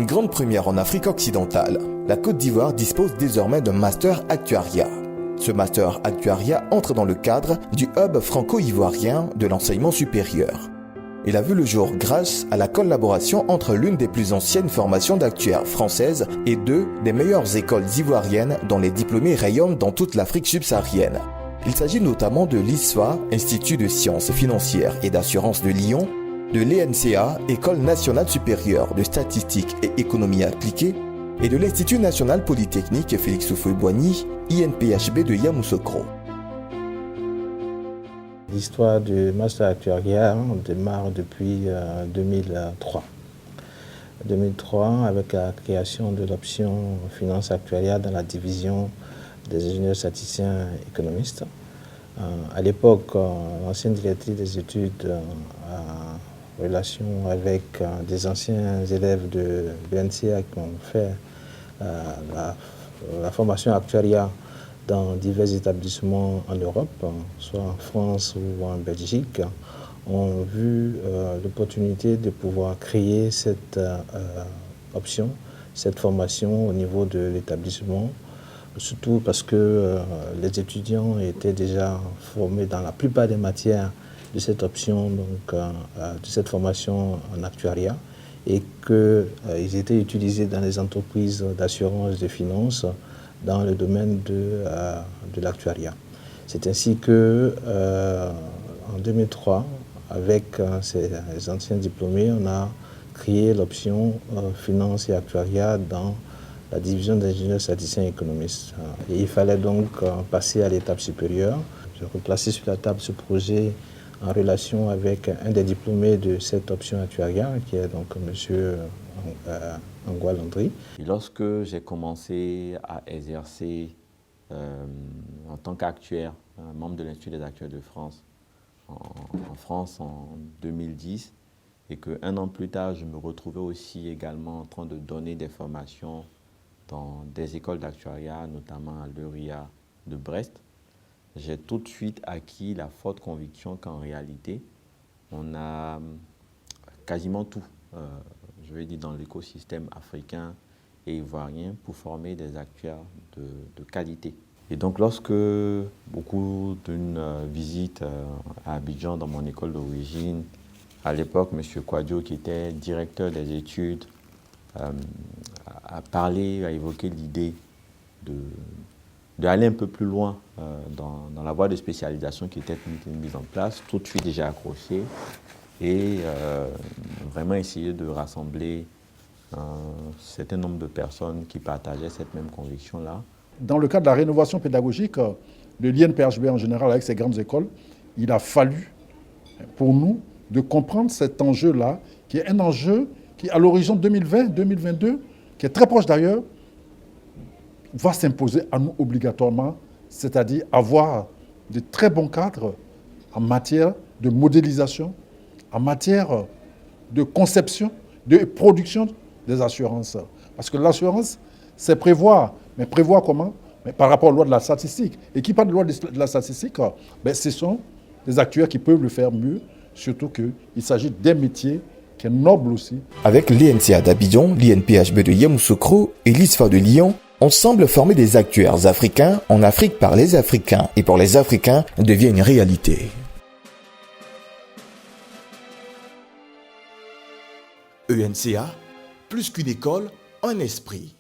Une grande première en Afrique occidentale, la Côte d'Ivoire dispose désormais d'un master actuariat. Ce master actuariat entre dans le cadre du hub franco-ivoirien de l'enseignement supérieur. Il a vu le jour grâce à la collaboration entre l'une des plus anciennes formations d'actuaires françaises et deux des meilleures écoles ivoiriennes dont les diplômés rayonnent dans toute l'Afrique subsaharienne. Il s'agit notamment de l'ISFA, Institut de sciences financières et d'assurance de Lyon, de l'ENCA, École nationale supérieure de statistique et économie appliquée, et de l'Institut national polytechnique Félix Houphouët-Boigny, INPHB de Yamoussoukro. L'histoire du master actuariat démarre depuis 2003. 2003 avec la création de l'option finance actuariat dans la division des ingénieurs statisticiens économistes. À l'époque, l'ancienne directrice des études en relation avec des anciens élèves de l'ENCA qui ont fait la formation actuariat dans divers établissements en Europe, soit en France ou en Belgique, ont vu l'opportunité de pouvoir créer cette option, cette formation au niveau de l'établissement, surtout parce que les étudiants étaient déjà formés dans la plupart des matières de cette option, donc de cette formation en actuariat, et qu'ils étaient utilisés dans les entreprises d'assurance de finances dans le domaine de l'actuariat. C'est ainsi que en 2003, avec ces anciens diplômés, on a créé l'option finance et actuariat dans la division d'ingénieurs statisticiens économistes. Et il fallait donc passer à l'étape supérieure. J'ai replacé sur la table ce projet en relation avec un des diplômés de cette option actuariat, qui est donc M. Angwa Landry. Et lorsque j'ai commencé à exercer en tant qu'actuaire, membre de l'Institut des actuaires de France, en France en 2010, et qu'un an plus tard, je me retrouvais aussi également en train de donner des formations dans des écoles d'actuariat, notamment à l'EURIA de Brest, j'ai tout de suite acquis la forte conviction qu'en réalité, on a quasiment tout, je vais dire, dans l'écosystème africain et ivoirien pour former des actuaires de qualité. Et donc, lorsque, beaucoup d'une visite à Abidjan, dans mon école d'origine, à l'époque, M. Kouadio, qui était directeur des études, a parlé, a évoqué l'idée d'aller un peu plus loin dans la voie de spécialisation qui était mise en place. Tout de suite, j'ai accroché et vraiment essayer de rassembler un certain nombre de personnes qui partageaient cette même conviction-là. Dans le cadre de la rénovation pédagogique de l'INPHB en général, avec ses grandes écoles, il a fallu pour nous de comprendre cet enjeu-là, qui est un enjeu qui, à l'horizon 2020-2022, qui est très proche d'ailleurs, va s'imposer à nous obligatoirement, c'est-à-dire avoir de très bons cadres en matière de modélisation, en matière de conception, de production des assurances. Parce que l'assurance, c'est prévoir. Mais prévoir comment? Mais par rapport aux lois de la statistique. Et qui parle de loi de la statistique, ce sont des actuaires qui peuvent le faire mieux, surtout qu'il s'agit d'un métier qui est noble aussi. Avec l'ENCA d'Abidjan, l'INPHB de Yamoussoukro et l'ISFA de Lyon, on semble former des actuaires africains en Afrique par les Africains et pour les Africains devient une réalité. ENCA, plus qu'une école, un esprit.